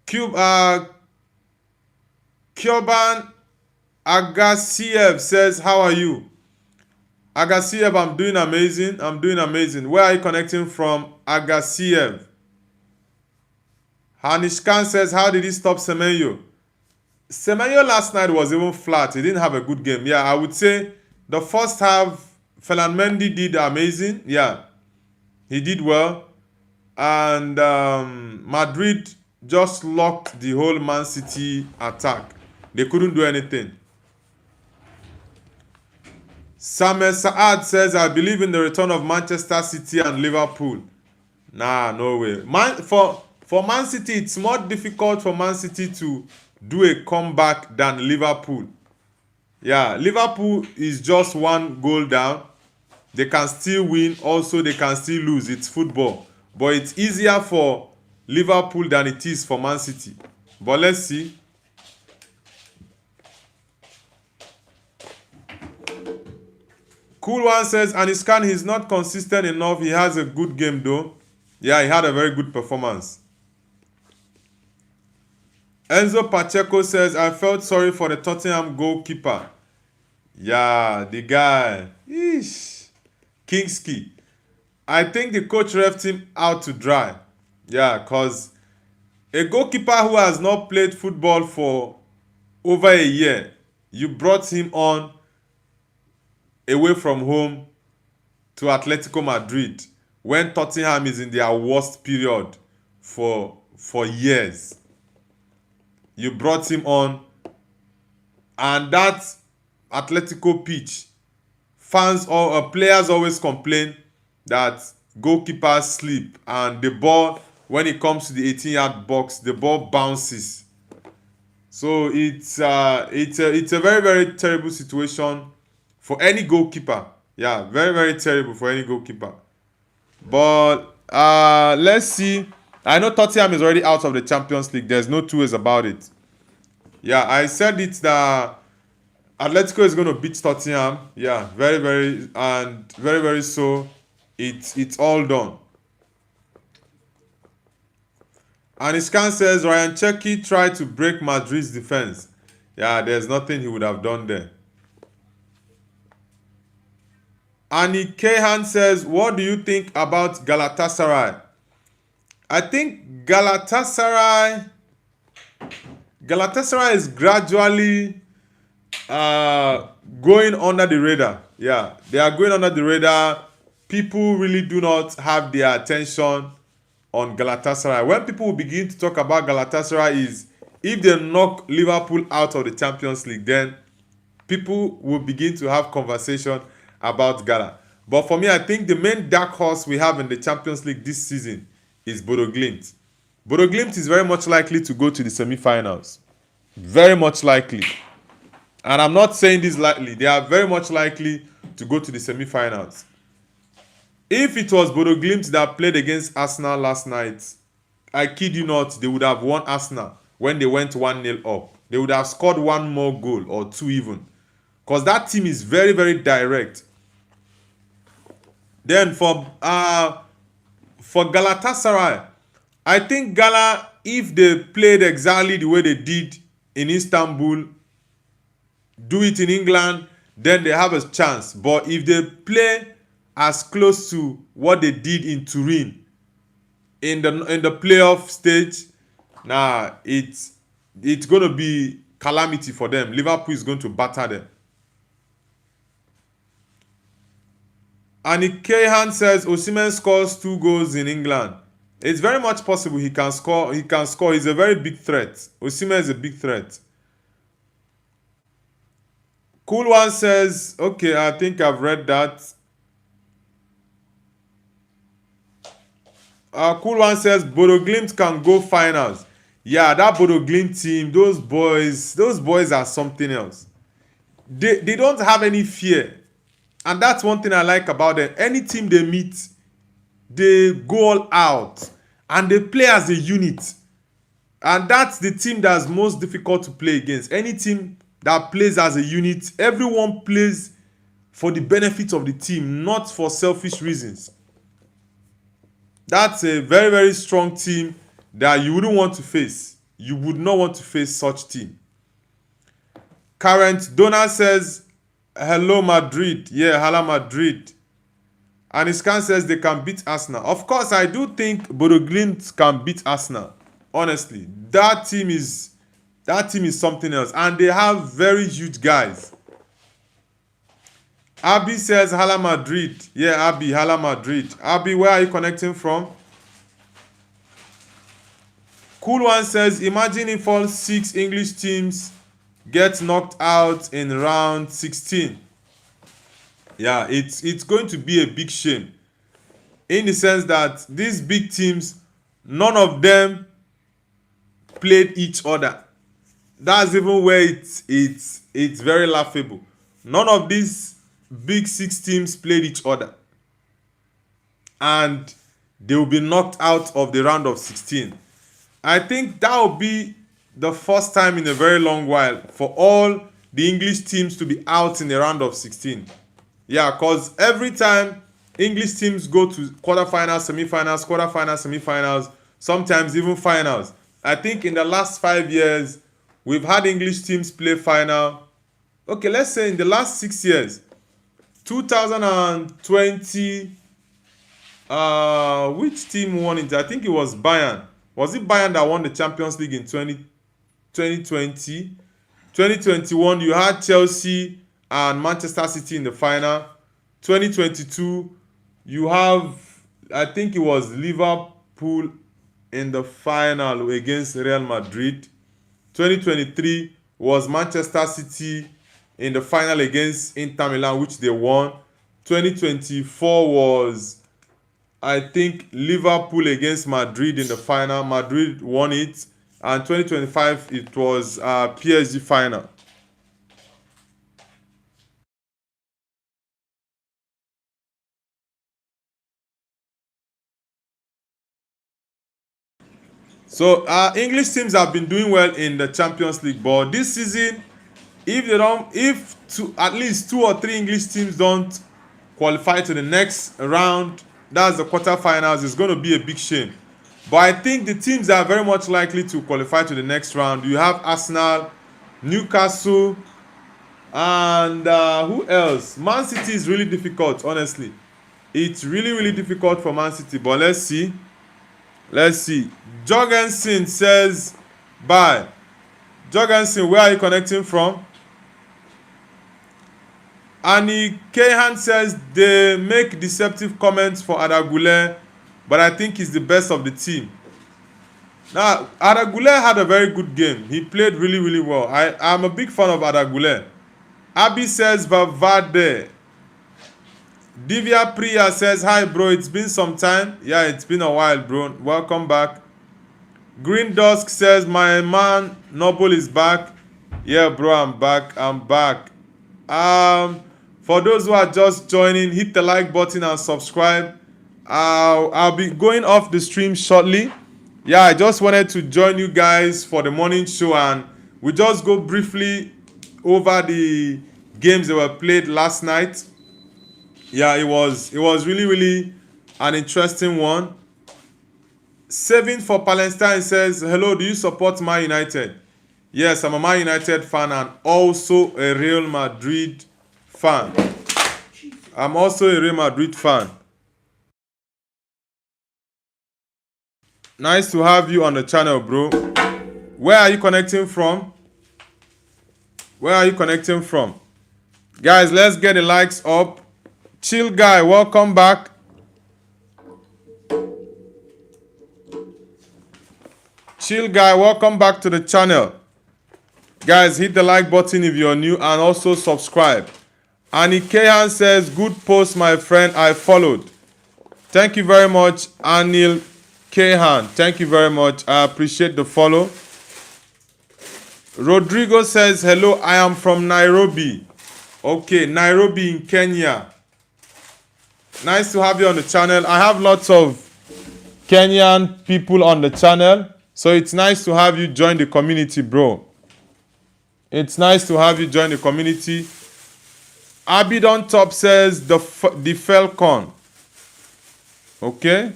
Kyoban Agasiev says, how are you? Agasiev, I'm doing amazing. I'm doing amazing. Where are you connecting from, Agasiev? Hanishkan says, how did he stop Semenyo? Semenyo last night was even flat. He didn't have a good game. Yeah, I would say the first half, Ferland Mendy did amazing. Yeah, he did well. And Madrid just locked the whole Man City attack. They couldn't do anything. Samuel Saad says, I believe in the return of Manchester City and Liverpool. Nah, no way. For Man City, it's more difficult for Man City to do a comeback than Liverpool. Yeah, Liverpool is just one goal down. They can still win. Also, they can still lose. It's football. But it's easier for Liverpool than it is for Man City. But let's see. Cool one says, Aniskan, he's not consistent enough. He has a good game though. Yeah, he had a very good performance. Enzo Pacheco says, I felt sorry for the Tottenham goalkeeper. Yeah, the guy. Eesh. Kingsley. I think the coach left him out to dry. Yeah, because a goalkeeper who has not played football for over a year, you brought him on away from home to Atletico Madrid when Tottenham is in their worst period for years. You brought him on, and that Atletico pitch, players always complain that goalkeepers sleep, and the ball, when it comes to the 18-yard box, the ball bounces. So it's a very, very terrible situation for any goalkeeper. Yeah, very, very terrible for any goalkeeper. But let's see. I know Tottenham is already out of the Champions League. There's no two ways about it. Yeah, I said it that Atletico is going to beat Tottenham. Yeah, very, very so. It's all done. And Iskan says Ryan Cherki tried to break Madrid's defense. Yeah, there's nothing he would have done there. Annie Kehan says, what do you think about Galatasaray? I think Galatasaray is gradually going under the radar. Yeah, they are going under the radar. People really do not have their attention on Galatasaray. When people will begin to talk about Galatasaray is if they knock Liverpool out of the Champions League, then people will begin to have conversation about Gala. But for me, I think the main dark horse we have in the Champions League this season is Bodo Glimt. Bodo Glimt is very much likely to go to the semi-finals. Very much likely. And I'm not saying this lightly. They are very much likely to go to the semi-finals. If it was Bodo Glimt that played against Arsenal last night, I kid you not, they would have won Arsenal when they went 1-0 up. They would have scored one more goal or two even. Because that team is very, very direct. Then for Galatasaray, I think Gala, if they played exactly the way they did in Istanbul, do it in England, then they have a chance. But if they play as close to what they did in Turin in the playoff stage, nah, it's going to be calamity for them. Liverpool is going to batter them. And Kehan says Osimhen scores 2 goals in England. It's very much possible he can score. He's a very big threat. Osimhen is a big threat. Cool one says, okay, I think I've read that. Cool One says Bodo Glimt can go finals. Yeah, that Bodo Glimt team, those boys are something else. They don't have any fear. And that's one thing I like about them. Any team they meet, they go all out. And they play as a unit. And that's the team that's most difficult to play against. Any team that plays as a unit, everyone plays for the benefit of the team, not for selfish reasons. That's a very, very strong team that you wouldn't want to face. You would not want to face such team. Current Donor says, hello Madrid. Yeah, hello Madrid. And Iskan says they can beat Arsenal. Of course, I do think Bodo Glimt can beat Arsenal. Honestly, that team is something else. And they have very huge guys. Abby says, Hala Madrid. Yeah, Abby, Hala Madrid. Abby, where are you connecting from? Cool One says, imagine if all 6 English teams get knocked out in round 16. Yeah, it's going to be a big shame. In the sense that these big teams, none of them played each other. That's even where it's very laughable. None of these big 6 teams played each other. And they will be knocked out of the round of 16. I think that will be the first time in a very long while for all the English teams to be out in the round of 16. Yeah, because every time English teams go to quarterfinals, semifinals, quarterfinals, semifinals, sometimes even finals. I think in the last 5 years, we've had English teams play final. Okay, let's say in the last 6 years, 2020, which team won it? I think it was Bayern. Was it Bayern that won the Champions League in 2020? 2021, you had Chelsea and Manchester City in the final. 2022, you have, I think it was Liverpool in the final against Real Madrid. 2023 was Manchester City in the final against Inter Milan, which they won. 2024 was, I think, Liverpool against Madrid in the final. Madrid won it. And 2025, it was PSG final. So English teams have been doing well in the Champions League, but this season, if at least 2 or 3 English teams don't qualify to the next round, that's the quarterfinals, it's going to be a big shame. But I think the teams are very much likely to qualify to the next round. You have Arsenal, Newcastle, and who else? Man City is really difficult, honestly. It's really, really difficult for Man City, but let's see. Jorgensen says bye. Jorgensen, where are you connecting from? Annie Kahan says they make deceptive comments for Adagule, but I think he's the best of the team. Now, Adagule had a very good game. He played really, really well. I'm a big fan of Adagule. Abby says Vavade. Divya Priya says, hi bro, it's been some time. Yeah, it's been a while, bro. Welcome back. Green Dusk says, my man Noble is back. Yeah, bro, I'm back. For those who are just joining, hit the like button and subscribe. I'll be going off the stream shortly. Yeah, I just wanted to join you guys for the morning show, and we just go briefly over the games that were played last night. Yeah, it was really, really an interesting one. Saving for Palestine says, hello, do you support Man United? Yes, I'm a Man United fan and also a Real Madrid fan. I'm also a Real Madrid fan. Nice to have you on the channel, bro. Where are you connecting from? Guys, let's get the likes up. Chill Guy, welcome back. Chill Guy, welcome back to the channel. Guys, hit the like button if you're new and also subscribe. Annie Kahan says, good post, my friend, I followed. Thank you very much, Anil Kehan, thank you very much. I appreciate the follow. Rodrigo says, hello, I am from Nairobi. Okay, Nairobi in Kenya. Nice to have you on the channel. I have lots of Kenyan people on the channel. So it's nice to have you join the community, bro. It's nice to have you join the community. Abidon Top says the Falcon. Okay.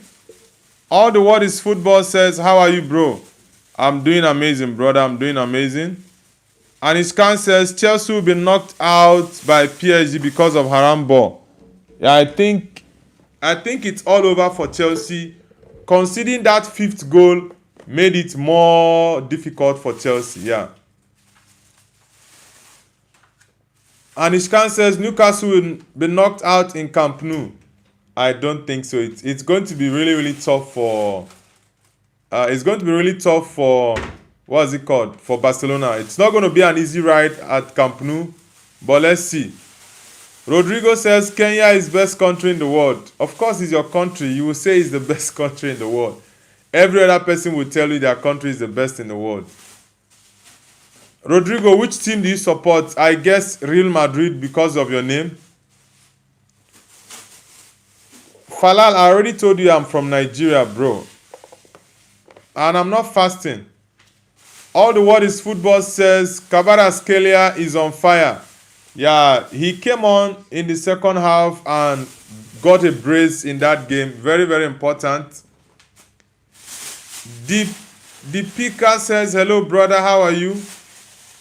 All the What is Football says, how are you, bro? I'm doing amazing, brother. I'm doing amazing. And Iskan says, Chelsea will be knocked out by PSG because of haram ball. Yeah, I think it's all over for Chelsea. Conceding that fifth goal made it more difficult for Chelsea. Yeah. And Ishkan says Newcastle will be knocked out in Camp Nou. I don't think so. It's going to be really, really tough for. It's going to be really tough for, what is it called, for Barcelona. It's not going to be an easy ride at Camp Nou, but let's see. Rodrigo says Kenya is best country in the world. Of course, it's your country. You will say it's the best country in the world. Every other person will tell you their country is the best in the world. Rodrigo, which team do you support? I guess Real Madrid because of your name. Falal, I already told you I'm from Nigeria, bro. And I'm not fasting. All the What is Football says Kvaratskhelia is on fire. Yeah, he came on in the second half and got a brace in that game. Very, very important. Deepika says, hello, brother. How are you?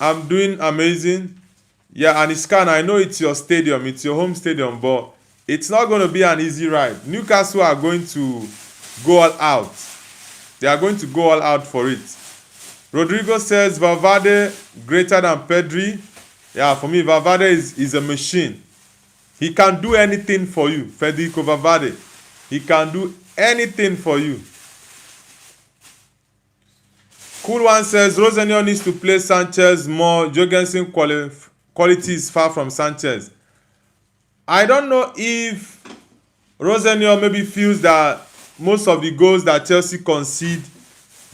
I'm doing amazing. Yeah, and Iskan, I know it's your stadium. It's your home stadium, but it's not going to be an easy ride. Newcastle are going to go all out. They are going to go all out for it. Rodrigo says, Valverde greater than Pedri. Yeah, for me, Valverde is a machine. He can do anything for you. Federico Valverde. He can do anything for you. Cool One says, Rosenio needs to play Sanchez more. Jorgensen quality is far from Sanchez. I don't know if Rosenio maybe feels that most of the goals that Chelsea concede,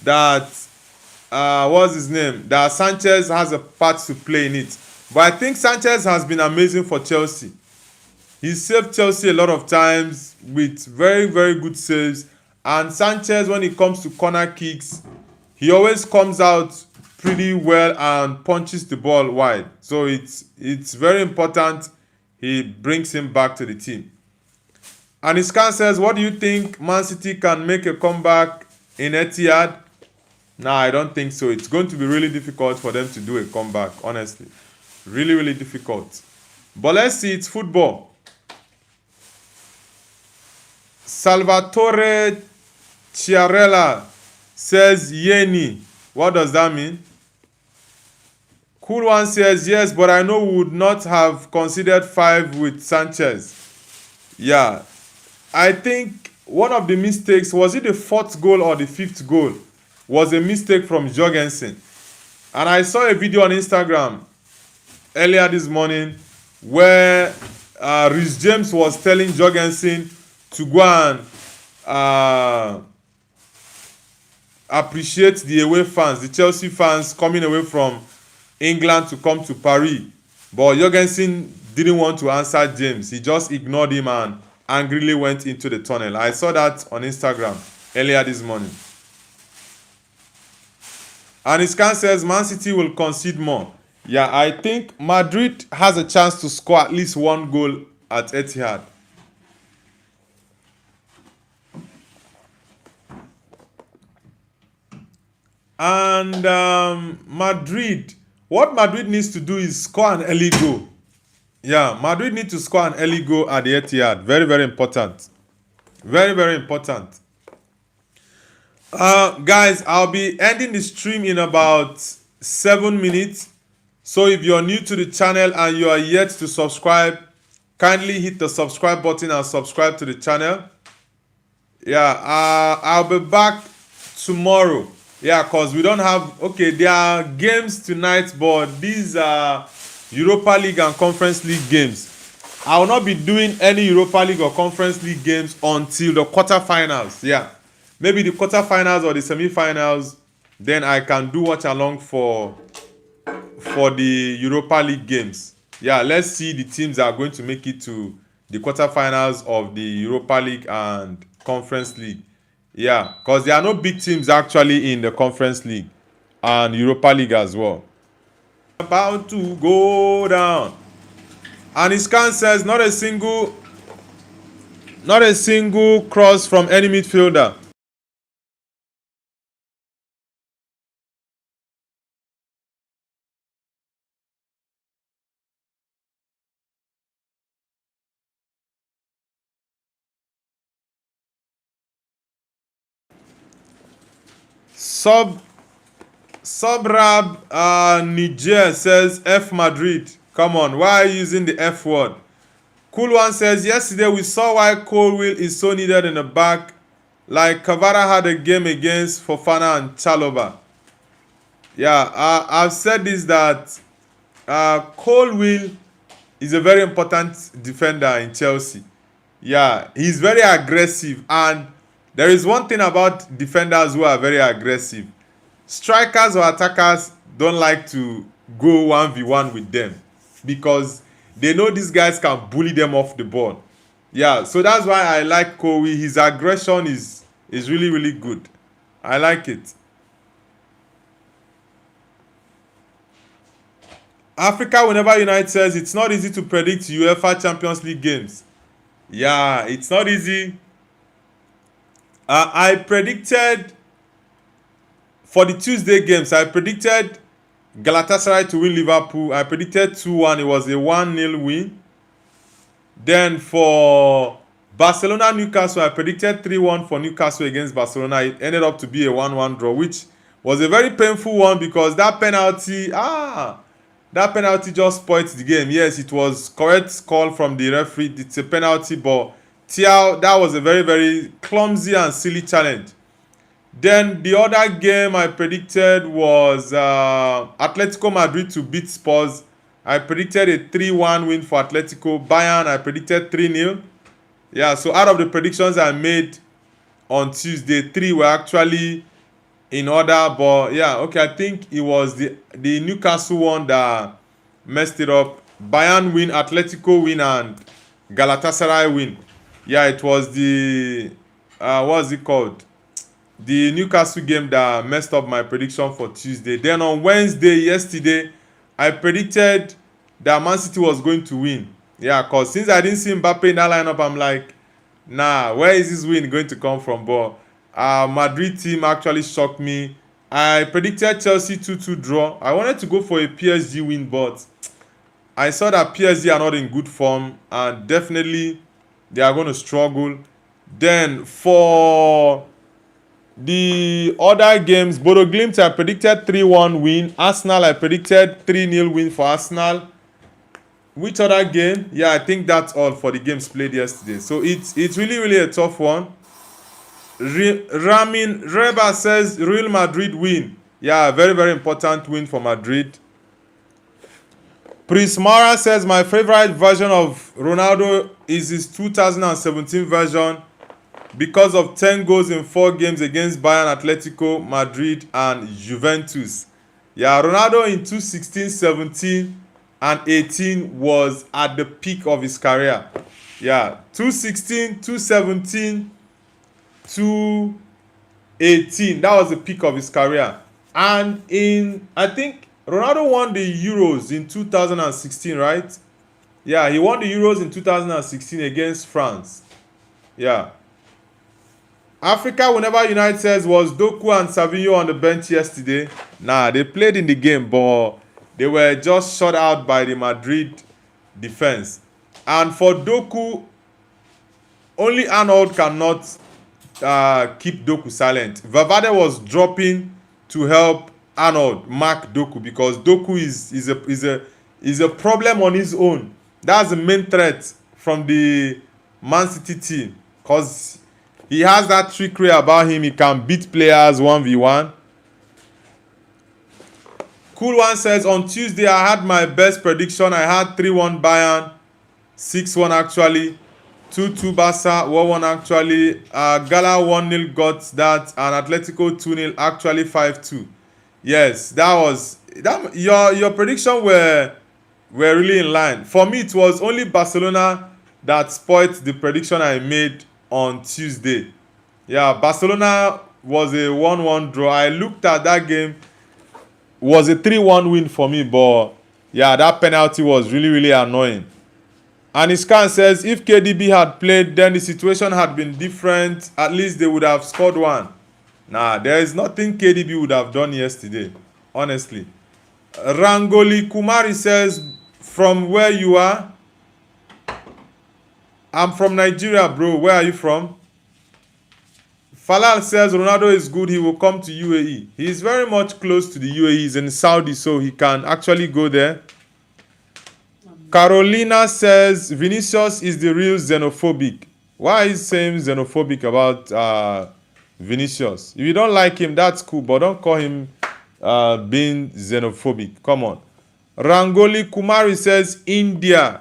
that, what's his name? That Sanchez has a part to play in it. But I think Sanchez has been amazing for Chelsea. He saved Chelsea a lot of times with very, very good saves. And Sanchez, when it comes to corner kicks, he always comes out pretty well and punches the ball wide. So it's very important he brings him back to the team. And Iskan says, what do you think? Man City can make a comeback in Etihad? No, I don't think so. It's going to be really difficult for them to do a comeback, honestly. Really, really difficult. But let's see, it's football. Salvatore Chiarella says Yeni. What does that mean? Cool One says yes, but I know we would not have considered 5 with Sanchez. Yeah. I think one of the mistakes, was it the 4th goal or the 5th goal, was a mistake from Jorgensen. And I saw a video on Instagram earlier this morning where Rhys James was telling Jorgensen to go and appreciate the away fans, the Chelsea fans coming away from England to come to Paris. But Jorgensen didn't want to answer James. He just ignored him and angrily went into the tunnel. I saw that on Instagram earlier this morning. And Iskan says Man City will concede more. Yeah, I think Madrid has a chance to score at least 1 goal at Etihad. And Madrid, what Madrid needs to do is score an early goal. Yeah, Madrid need to score an early goal at the Etihad. Very, very important. Very, very important. Guys, I'll be ending the stream in about 7 minutes. So if you're new to the channel and you are yet to subscribe, kindly hit the subscribe button and subscribe to the channel. Yeah, I'll be back tomorrow. Yeah, because we don't have... Okay, there are games tonight, but these are Europa League and Conference League games. I will not be doing any Europa League or Conference League games until the quarterfinals. Yeah. maybe the quarterfinals or the semi-finals, then I can do watch along for the Europa League games. Yeah, let's see the teams that are going to make it to the quarterfinals of the Europa League and Conference League. Yeah, because there are no big teams actually in the Conference League and Europa League as well. About to go down. And his scan says not a single cross from any midfielder. Sub Subrab Niger says F Madrid. Come on, why are you using the F word? Cool One says yesterday we saw why Colwill is so needed in the back. Like Kavara had a game against Fofana and Chaloba. Yeah, I've said this that Colwill is a very important defender in Chelsea. Yeah, he's very aggressive, and there is one thing about defenders who are very aggressive. Strikers or attackers don't like to go 1v1 with them because they know these guys can bully them off the ball. Yeah, so that's why I like Kobe. His aggression is really, really good. I like it. Africa Whenever Unite says it's not easy to predict UEFA Champions League games. Yeah, it's not easy. I predicted for the Tuesday games, I predicted Galatasaray to win Liverpool. I predicted 2-1. It was a 1-0 win. Then for Barcelona Newcastle, I predicted 3-1 for Newcastle against Barcelona. It ended up to be a 1-1 draw, which was a very painful one because that penalty just spoiled the game. Yes, it was correct call from the referee. It's a penalty, but Thiaw, that was a very, very clumsy and silly challenge. Then the other game I predicted was Atletico Madrid to beat Spurs. I predicted a 3-1 win for Atletico. Bayern, I predicted 3-0. Yeah, so out of the predictions I made on Tuesday, 3 were actually in order. But yeah, okay, I think it was the Newcastle one that messed it up. Bayern win, Atletico win, and Galatasaray win. Yeah, it was the what's it called? The Newcastle game that messed up my prediction for Tuesday. Then on Wednesday, yesterday, I predicted that Man City was going to win. Yeah, because since I didn't see Mbappe in that lineup, I'm like, nah, where is this win going to come from? But Madrid team actually shocked me. I predicted Chelsea 2-2 draw. I wanted to go for a PSG win, but I saw that PSG are not in good form, and definitely they are going to struggle. Then for the other games, Bodo Glimt, I predicted 3-1 win. Arsenal, I predicted 3-0 win for Arsenal. Which other game? Yeah, I think that's all for the games played yesterday. So it's really, really a tough one. Ramin Reba says Real Madrid win. Yeah, very, very important win for Madrid. Prismara says my favorite version of Ronaldo is his 2017 version because of 10 goals in 4 games against Bayern, Atletico Madrid, and Juventus. Yeah, Ronaldo in 2016, 17, and 18 was at the peak of his career. Yeah, 2016, 2017, 2018, that was the peak of his career. And I think Ronaldo won the Euros in 2016, right? Yeah, he won the Euros in 2016 against France. Yeah. Africa Whenever United says was Doku and Savinho on the bench yesterday. Nah, they played in the game, but they were just shut out by the Madrid defense. And for Doku, only Arnold cannot keep Doku silent. Valverde was dropping to help Arnold mark Doku because Doku is a problem on his own. That's the main threat from the Man City team because he has that trickery about him. He can beat players 1v1. Cool One says, on Tuesday, I had my best prediction. I had 3-1 Bayern, 6-1 actually. 2-2 Barca, 1-1 actually. Gala 1-0 got that, and Atletico 2-0 actually 5-2. Yes, that was that. Your prediction were really in line. For me, it was only Barcelona that spoiled the prediction I made on Tuesday. Yeah, Barcelona was a 1-1 draw. I looked at that game. It was a 3-1 win for me, but yeah, that penalty was really, really annoying. And Iskan says if KDB had played, then the situation had been different. At least they would have scored one. Nah, there is nothing KDB would have done yesterday, honestly. Rangoli Kumari says, from where you are? I'm from Nigeria, bro. Where are you from? Falal says Ronaldo is good. He will come to UAE. He is very much close to the UAE. He's in Saudi, so he can actually go there. Carolina says Vinicius is the real xenophobic. Why is he saying xenophobic about Vinicius? If you don't like him, that's cool, but don't call him being xenophobic. Come on. Rangoli Kumari says India.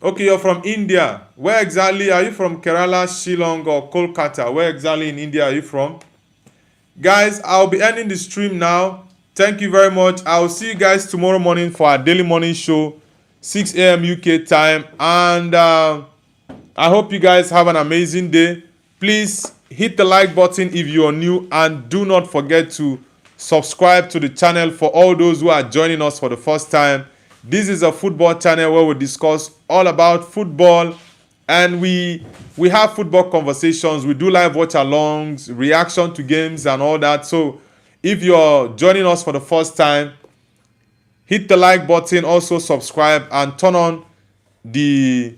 Okay, you're from India. Where exactly are you from? Kerala, Shillong, or Kolkata? Where exactly in India are you from? Guys, I'll be ending the stream now. Thank you very much. I'll see you guys tomorrow morning for our daily morning show, 6 a.m. UK time. And I hope you guys have an amazing day. Please hit the like button if you are new, and do not forget to subscribe to the channel for all those who are joining us for the first time. This is a football channel where we discuss all about football, and we have football conversations. We do live watch-alongs, reaction to games and all that. So if you're joining us for the first time, hit the like button, also subscribe, and turn on the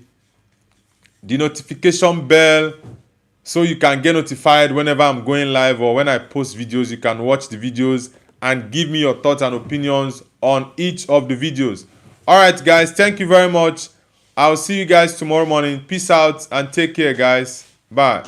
notification bell so you can get notified whenever I'm going live or when I post videos. You can watch the videos and give me your thoughts and opinions on each of the videos. All right, guys, thank you very much. I'll see you guys tomorrow morning. Peace out and take care, guys. Bye.